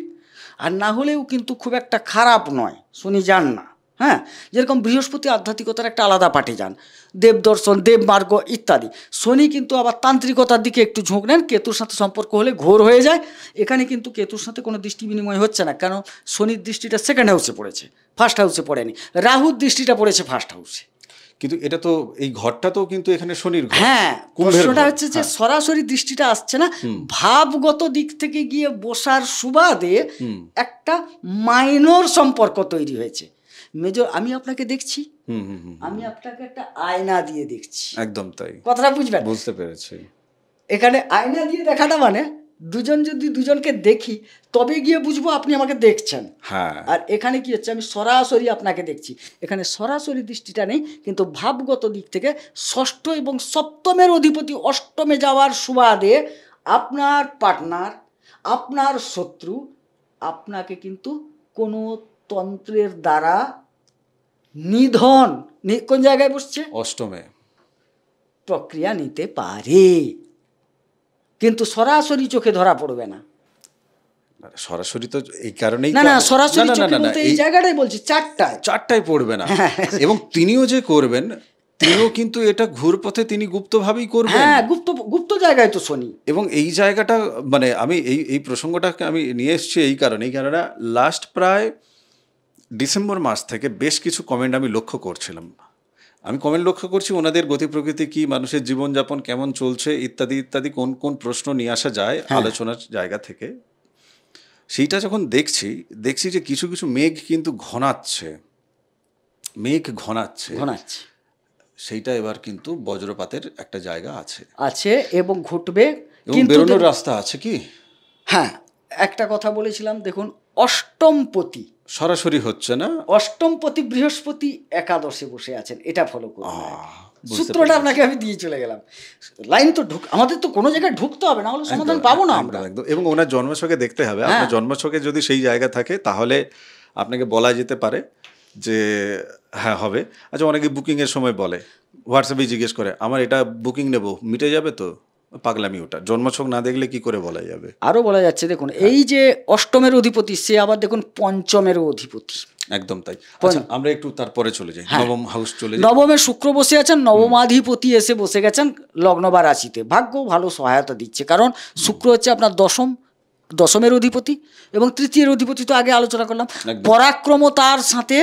আর না হলেও কিন্তু খুব একটা খারাপ নয়, শনি যান না। হ্যাঁ, যেরকম বৃহস্পতি আধ্যাত্মিকতার একটা আলাদা পাঠে যান, দেবদর্শন, দেবমার্গ ইত্যাদি। শনি কিন্তু আবার তান্ত্রিকতার দিকে একটু ঝোঁক নেন, কেতুর সাথে সম্পর্ক হলে ঘোর হয়ে যায়। এখানে কিন্তু কেতুর সাথে কোনো দৃষ্টি বিনিময় হচ্ছে না, কারণ শনির দৃষ্টিটা সেকেন্ড হাউসে পড়েছে, ফার্স্ট হাউসে পড়েনি। রাহুর দৃষ্টিটা পড়েছে ফার্স্ট হাউসে। কিন্তু এটা তো, এই ঘরটা তো কিন্তু এখানে শনির ঘর। হ্যাঁ, প্রশ্নটা হচ্ছে যে সরাসরি দৃষ্টিটা আসছে না, ভাবগত দিক থেকে গিয়ে বসার সুবাদে একটা মাইনর সম্পর্ক তৈরি হয়েছে। মেজর, আমি আপনাকে দেখছি, আমি আপনাকে একটা আয়না দিয়ে দেখছি, একদম তাই, কথাটা বুঝবেন? বুঝতে পেরেছি। এখানে আয়না দিয়ে দেখাটা মানে দুজন যদি দুজনকে দেখি তবে গিয়ে বুঝবো আপনি আমাকে দেখছেন। হ্যাঁ, আর এখানে কি হচ্ছে, আমি সরাসরি আপনাকে দেখছি। এখানে সরাসরি দৃষ্টিটা নেই, কিন্তু ভাবগত দিক থেকে ষষ্ঠ এবং সপ্তমের অধিপতি অষ্টমে যাওয়ার সুবাদে আপনার পার্টনার, আপনার শত্রু আপনাকে কিন্তু কোনো তন্ত্রের দ্বারা নিধন কোন জায়গায় বসছে? অষ্টমে। প্রক্রিয়া নিতে পারে, কিন্তু সরাসরি চোখে ধরা পড়বে না। সরাসরি তো এই কারণেই না তো না, আমি- সরাসরি না, না, চোখে না, না, বলতে এই এই জায়গাটাই বলছি, চারটায়। চারটায় পড়বে না। এবং তিনিও যে করবেন, তিনিও কিন্তু এটা ঘুরপথে তিনি গুপ্তভাবেই করবেন। হ্যাঁ, গুপ্ত গুপ্ত জায়গায় তো শনি। এবং এই জায়গাটা মানে আমি এই প্রসঙ্গটাকে আমি নিয়ে এসেছি এই কারণেই, কেননা লাস্ট প্রায় ডিসেম্বর মাস থেকে বেশ কিছু কমেন্ট আমি লক্ষ্য করছিলাম। আমি কমেন্ট লক্ষ্য করছি ওনাদের গতি প্রকৃতি কি, মানুষের জীবনযাপন কেমন চলছে, ইত্যাদি ইত্যাদি, কোন কোন প্রশ্ন নিয়ে আসা যায় আলোচনার জায়গা থেকে। সেইটা যখন দেখছি যে কিছু কিছু মেঘ কিন্তু ঘনাচ্ছে, ঘনাচ্ছে সেইটা এবার কিন্তু বজ্রপাতের একটা জায়গা আছে আছে এবং ঘটবে। এবং কিন্তু বেরোনোর রাস্তা আছে কি? হ্যাঁ, একটা কথা বলেছিলাম, দেখুন অষ্টমপতি, সরাসরি হচ্ছে না। অষ্টমপতি বৃহস্পতি একাদশে বসে আছেন, এটা ফলো করুন। বুঝতে সূত্রটা পেরেছি। আপনাকে আমি দিয়ে চলে গেলাম। লাইন তো আমাদের তো কোনো জায়গায় ঢুকতে হবে, না হলে সমাধান পাবো না আমরা। একদম। এবং ওনার জন্মছকে দেখতে হবে, আপনার জন্মছকে যদি সেই জায়গা থাকে তাহলে আপনাকে বলা যেতে পারে যে হ্যাঁ হবে। আচ্ছা, অনেকে বুকিংয়ের সময় বলে, হোয়াটসঅ্যাপে জিজ্ঞেস করে আমার এটা বুকিং নেব, মিটে যাবে তো? পাগলামি ওটা, জন্মছক না দেখলে কি করে বলা যাবে? আরও বলা যাচ্ছে, দেখুন এই যে অষ্টমের অধিপতি, সে আবার দেখুন পঞ্চমেরও অধিপতি। একদম তাই। আচ্ছা, আমরা একটু তারপরে চলে যাই, নবম হাউস চলে যাই। নবমে শুক্র বসে আছেন, নবমাধিপতি এসে বসে গেছেন লগ্ন বা রাশিতে। ভাগ্য ভালো সহায়তা দিচ্ছে, কারণ শুক্র হচ্ছে আপনার দশমের অধিপতি এবং তৃতীয়ের অধিপতি, তো আগে আলোচনা করলাম। পরাক্রমতার সাথে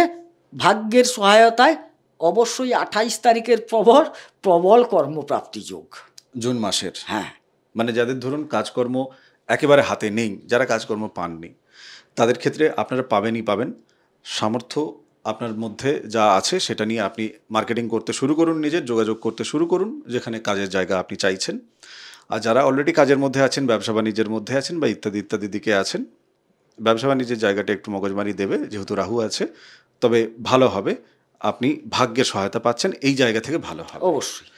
ভাগ্যের সহায়তায় অবশ্যই 28 তারিখের প্রবল কর্মপ্রাপ্তি যোগ জুন মাসের। হ্যাঁ, মানে যাদের ধরুন কাজকর্ম একেবারে হাতে নেই, যারা কাজকর্ম পাননি, তাদের ক্ষেত্রে আপনারা পাবেন। সামর্থ্য আপনার মধ্যে যা আছে সেটা নিয়ে আপনি মার্কেটিং করতে শুরু করুন, নিজের যোগাযোগ করতে শুরু করুন যেখানে কাজের জায়গা আপনি চাইছেন। আর যারা অলরেডি কাজের মধ্যে আছেন, ব্যবসা বাণিজ্যের মধ্যে আছেন বা ইত্যাদি ইত্যাদি দিকে আছেন, ব্যবসা বাণিজ্যের জায়গাটা একটু মগজমারি দেবে যেহেতু রাহু আছে, তবে ভালো হবে। আপনি ভাগ্যের সহায়তা পাচ্ছেন, এই জায়গা থেকে ভালো হবে অবশ্যই।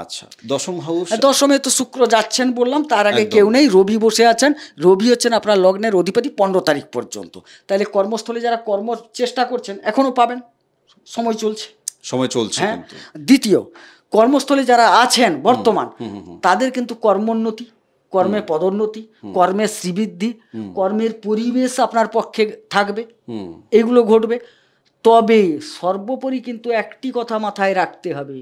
আচ্ছা, দশম হাউস। দশমে তো শুক্র যাচ্ছেন বললাম, তার আগে কেউ নেই, রবি বসে আছেন। রবি হচ্ছেন আপনার লগ্নের অধিপতি 15 তারিখ পর্যন্ত। তাহলে কর্মস্থলে যারা কর্ম চেষ্টা করছেন এখনও পাবেন, সময় চলছে। হ্যাঁ, কিন্তু দ্বিতীয়, কর্মস্থলে যারা আছেন বর্তমান, তাদের কিন্তু কর্মোন্নতি, কর্মে পদোন্নতি, কর্মের শ্রীবৃদ্ধি, কর্মের পরিবেশ আপনার পক্ষে থাকবে, এগুলো ঘটবে। তবে সর্বোপরি কিন্তু একটি কথা মাথায় রাখতে হবে,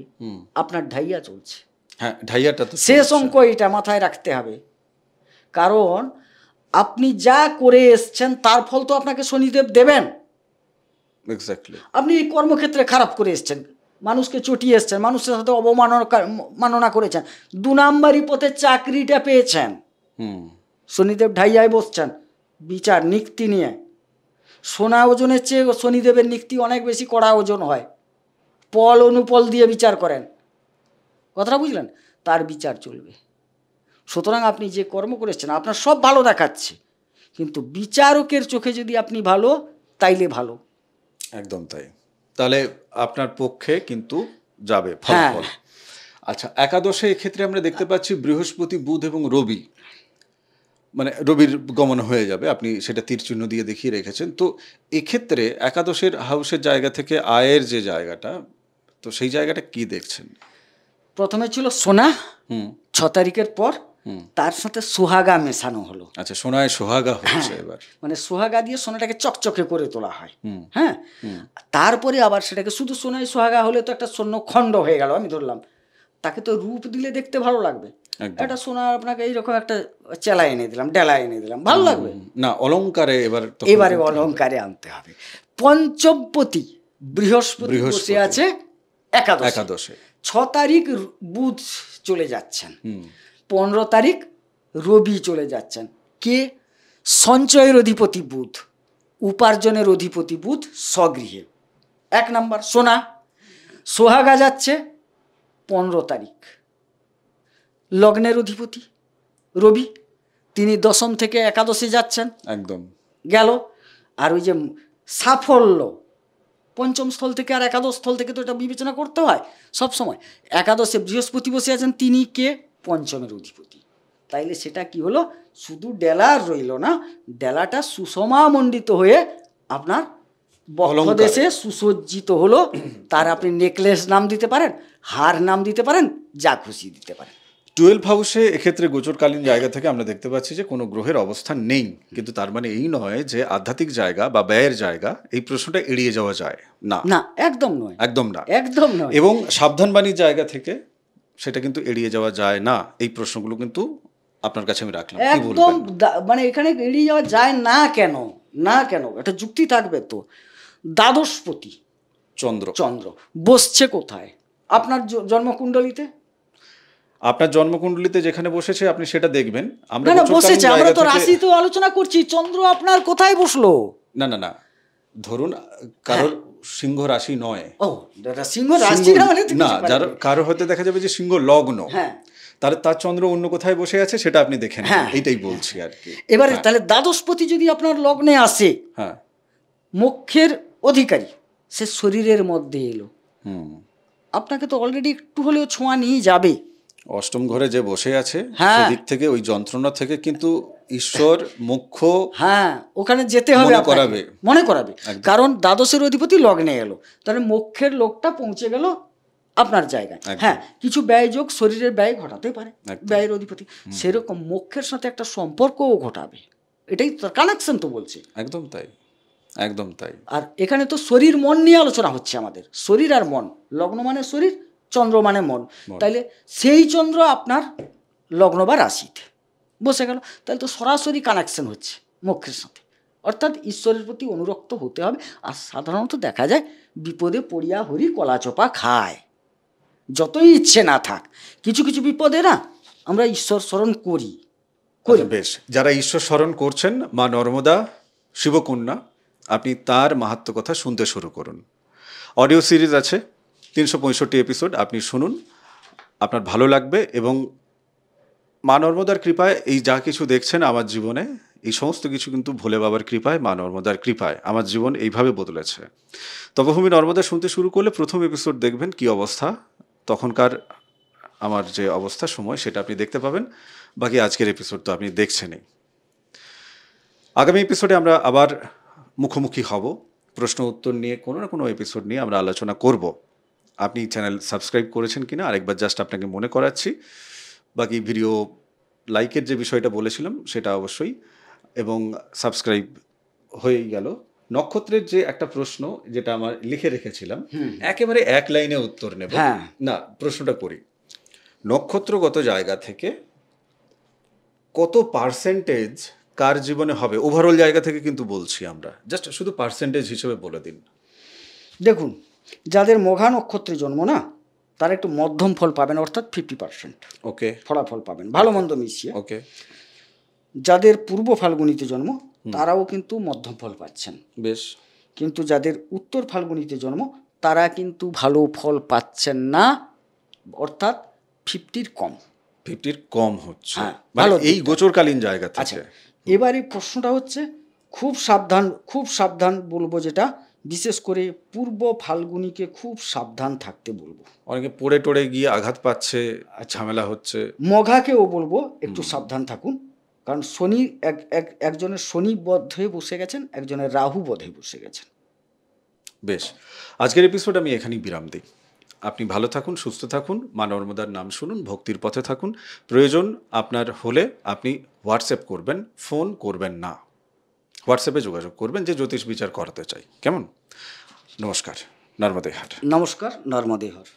আপনার ঢাইয়া চলছে। হ্যাঁ, ঢাইয়াটা তো শেষ অঙ্ক, এটা মাথায় রাখতে হবে। কারণ আপনি যা করে এসছেন তার ফল তো আপনাকে শনিদেব দেবেন। এক্স্যাক্টলি। আপনি এই কর্মক্ষেত্রে খারাপ করে এসছেন, মানুষকে চটিয়ে এসছেন, মানুষের সাথে অবমাননা করেছেন, 2 নাম্বারি পথে চাকরিটা পেয়েছেন, শনিদেব ঢাইয়ায় বসছেন বিচার নিক্তি নিয়ে। সোনা ওজনের চেয়ে শনিদেবের নিক্তি অনেক বেশি কড়া ওজন হয়, পল অনুপল দিয়ে বিচার করেন, কথাটা বুঝলেন? তার বিচার চলবে। সুতরাং আপনি যে কর্ম করেছেন আপনার সব ভালো দেখাচ্ছে, কিন্তু বিচারকের চোখে যদি আপনি ভালো, তাইলে ভালো। একদম তাই। তাহলে আপনার পক্ষে কিন্তু যাবে ফলাফল। আচ্ছা, একাদশে এক্ষেত্রে আমরা দেখতে পাচ্ছি বৃহস্পতি, বুধ এবং রবি, মানে রবির গমন হয়ে যাবে, আপনি সেটা তীর চিহ্ন দিয়ে দেখিয়ে রেখেছেন। তো এক্ষেত্রে একাদশের হাউসের জায়গা থেকে আয়ের যে জায়গাটা, তো সেই জায়গাটা কি দেখছেন? প্রথমে ছিল সোনা, 6 তারিখের পর তার সাথে সোহাগা মেশানো হলো। আচ্ছা, সোনায় সোহাগা হচ্ছে এবার, মানে সোহাগা দিয়ে সোনাটাকে চকচকে করে তোলা হয়। হ্যাঁ, তারপরে আবার সেটাকে শুধু সোনায় সোহাগা হলে তো একটা স্বর্ণখণ্ড হয়ে গেল, আমি ধরলাম। তাকে তো রূপ দিলে দেখতে ভালো লাগবে। একটা সোনা আপনাকে এইরকম একটা চেলা এনে দিলাম, ডেলা এনে দিলাম, ভালো লাগবে না? অলংকারে এবারে অলংকারে আনতে হবে। পঞ্চমপতি বৃহস্পতি বসে আছে একাদশে। 6 তারিখ বুধ চলে যাচ্ছেন, 15 তারিখ রবি চলে যাচ্ছেন। কে? সঞ্চয়ের অধিপতি বুধ, উপার্জনের অধিপতি বুধ স্বগৃহে। 1 নাম্বার সোনা। সোহাগা যাচ্ছে 15 তারিখ, লগ্নের অধিপতি রবি, তিনি দশম থেকে একাদশে যাচ্ছেন, একদম গেল। আর ওই যে সাফল্য, পঞ্চম স্থল থেকে আর একাদশ স্থল থেকে তো এটা বিবেচনা করতে হয় সব সময়। একাদশে বৃহস্পতি বসে আছেন, তিনি কে? পঞ্চমের অধিপতি। তাইলে সেটা কি হলো? শুধু ডেলা রইল না, ডেলাটা সুষমামণ্ডিত হয়ে আপনার বক্ষদেশে সুসজ্জিত হলো, তার আপনি নেকলেস নাম দিতে পারেন, হার নাম দিতে পারেন, যা খুশি দিতে পারেন। 12 হাউসে এক্ষেত্রে গোচরকালীন জায়গা থেকে আমরা দেখতে পাচ্ছি যে কোনো গ্রহের অবস্থান নেই, কিন্তু তার মানে এই নয় যে আধ্যাত্মিক জায়গা বা ব্যয়ের জায়গা এই প্রশ্নটা এড়িয়ে যাওয়া যায় না, না, একদম নয়, একদম না, একদম নয়। এবং সাবধানবাণীর জায়গা থেকে সেটা কিন্তু এড়িয়ে যাওয়া যায় না। এই প্রশ্নগুলো কিন্তু আপনার কাছে আমি রাখলাম, কি একদম বলবেন? মানে এখানে এড়িয়ে যাওয়া যায় না কেন, না কেন, একটা যুক্তি থাকবে তো। দ্বাদশপতি চন্দ্র চন্দ্র বসছে কোথায়? আপনার জন্মকুণ্ডলিতে। আপনার জন্মকুণ্ডলিতে যেখানে বসেছে আপনি সেটা দেখবেন। আমরা না না, গোচরকালীন বসেছে, আমরা জায়গা তো থেকে- রাশি তো আলোচনা করছি, চন্দ্র আপনার কোথায় বসলো? না না না, ধরুন কারোর সিংহ রাশি নয়, ও দাদা, সিংহ রাশি না মানে তো না, কিছু যার পারেনি। কারো হয়তো দেখা যাবে যে সিংহ লগ্ন, হ্যাঁ, তাহলে তার চন্দ্র অন্য কোথায় বসে আছে সেটা আপনি দেখে নেবেন, হ্যাঁ। এইটাই বলছি আর কি। এবারে তাহলে দ্বাদশপতি যদি আপনার লগ্নে আসে, হ্যাঁ, মোক্ষের অধিকারী, সে শরীরের মধ্যে এলো, হুম, আপনাকে তো অলরেডি একটু হলেও ছোঁয়া নিয়ে যাবে। অষ্টম ঘরে যে বসে আছে হ্যাঁ। সেদিক থেকে ওই যন্ত্রণা থেকে কিন্তু ঈশ্বর মুখ্য হ্যাঁ, ওখানে যেতে হবে, মনে আপনাকে। করাবে। মনে করাবে, একদম। কারণ দ্বাদশের অধিপতি লগ্নে এলো, তাহলে মোক্ষের লোকটা পৌঁছে গেল আপনার জায়গায়। একদম। হ্যাঁ, কিছু ব্যয়যোগ শরীরের ব্যয় ঘটাতে পারে, একদম। ব্যয়ের অধিপতি, সেরকম মোক্ষের সাথে একটা সম্পর্কও ঘটাবে, এটাই তো কানেকশন তো বলছে। একদম তাই, একদম তাই। আর এখানে তো শরীর মন নিয়ে আলোচনা হচ্ছে আমাদের, শরীর আর মন, লগ্ন মানে শরীর, চন্দ্র মানে মন, তাইলে সেই চন্দ্র আপনার লগ্ন বা রাশিতে বসে গেল, তাহলে তো সরাসরি কানেকশন হচ্ছে মোক্ষের সাথে, অর্থাৎ ঈশ্বরের প্রতি অনুরক্ত হতে হবে। আর সাধারণত দেখা যায় বিপদে পড়িয়া হরি কলা চোপা খায়, যতই ইচ্ছে না থাক, কিছু কিছু বিপদে না আমরা ঈশ্বর স্মরণ করি। আচ্ছা, বেশ, যারা ঈশ্বর স্মরণ করছেন, মা নর্মদা, শিবকন্যা, আপনি তার মাহাত্ম্য কথা শুনতে শুরু করুন। অডিও সিরিজ আছে 365 এপিসোড, আপনি শুনুন, আপনার ভালো লাগবে। এবং মা নর্মদার কৃপায় এই যা কিছু দেখছেন আমার জীবনে, এই সমস্ত কিছু কিন্তু ভোলে বাবার কৃপায়, মা নর্মদার কৃপায় আমার জীবন এইভাবে বদলেছে। তপভূমি নর্মদা শুনতে শুরু করলে প্রথম এপিসোড দেখবেন কি অবস্থা, তখনকার আমার যে অবস্থা সময় সেটা আপনি দেখতে পাবেন। বাকি আজকের এপিসোড তো আপনি দেখছেনই। আগামী এপিসোডে আমরা আবার মুখোমুখি হব, প্রশ্ন উত্তর নিয়ে কোনো না কোনো এপিসোড নিয়ে আমরা আলোচনা করব। আপনি চ্যানেল সাবস্ক্রাইব করেছেন কিনা আরেকবার জাস্ট আপনাকে মনে করাচ্ছি। বাকি ভিডিও লাইকের যে বিষয়টা বলেছিলাম সেটা অবশ্যই, এবং সাবস্ক্রাইব হয়েই গেল। নক্ষত্রের যে একটা প্রশ্ন যেটা আমার লিখে রেখেছিলাম, একেবারে এক লাইনে উত্তর নেব। হ্যাঁ। না, প্রশ্নটা করি, নক্ষত্রগত জায়গা থেকে কত পার্সেন্টেজ কার জীবনে হবে? ওভারঅল জায়গা থেকে কিন্তু বলছি আমরা, জাস্ট শুধু পার্সেন্টেজ হিসেবে বলে দিন। দেখুন, যাদের মঘা নক্ষত্রে জন্ম না, তারা একটু মধ্যম ফল পাবেন, অর্থাৎ 50% ওকে, ফলাফল পাবেন, ভালো মন্দ মিশিয়ে। ওকে, যাদের পূর্ব ফাল্গুনিতে জন্ম, তারাও কিন্তু মধ্যম ফল পাচ্ছেন। বেশ। কিন্তু যাদের উত্তর ফাল্গুনিতে জন্ম, তারা কিন্তু ভালো ফল পাচ্ছেন না, অর্থাৎ 50-র কম। 50-র কম হচ্ছে, হ্যাঁ, মানে ভালো এই দিকটা। গোচরকালীন জায়গা আচ্ছা, থেকে। এবারে প্রশ্নটা হচ্ছে খুব সাবধান, খুব সাবধান বলবো, যেটা বিশেষ করে পূর্ব ফাল্গুনিকে খুব সাবধান থাকতে বলবো। অনেকে পড়ে টড়ে গিয়ে আঘাত পাচ্ছে, ঝামেলা হচ্ছে। মঘাকেও বলবো একটু সাবধান থাকুন, কারণ শনি একজনের শনি বধে বসে গেছেন, একজনের রাহু বধে বসে গেছেন। বেশ, আজকের এপিসোড আমি এখানেই বিরাম দিই। আপনি ভালো থাকুন, সুস্থ থাকুন, মা নর্মদার নাম শুনুন, ভক্তির পথে থাকুন। প্রয়োজন আপনার হলে আপনি হোয়াটসঅ্যাপ করবেন, ফোন করবেন না। হোয়াটসঅ্যাপে যোগাযোগ করবেন যে জ্যোতিষ বিচার করাতে চাই, কেমন? নমস্কার, নর্মদে হাট। নমস্কার, নর্মদে হর।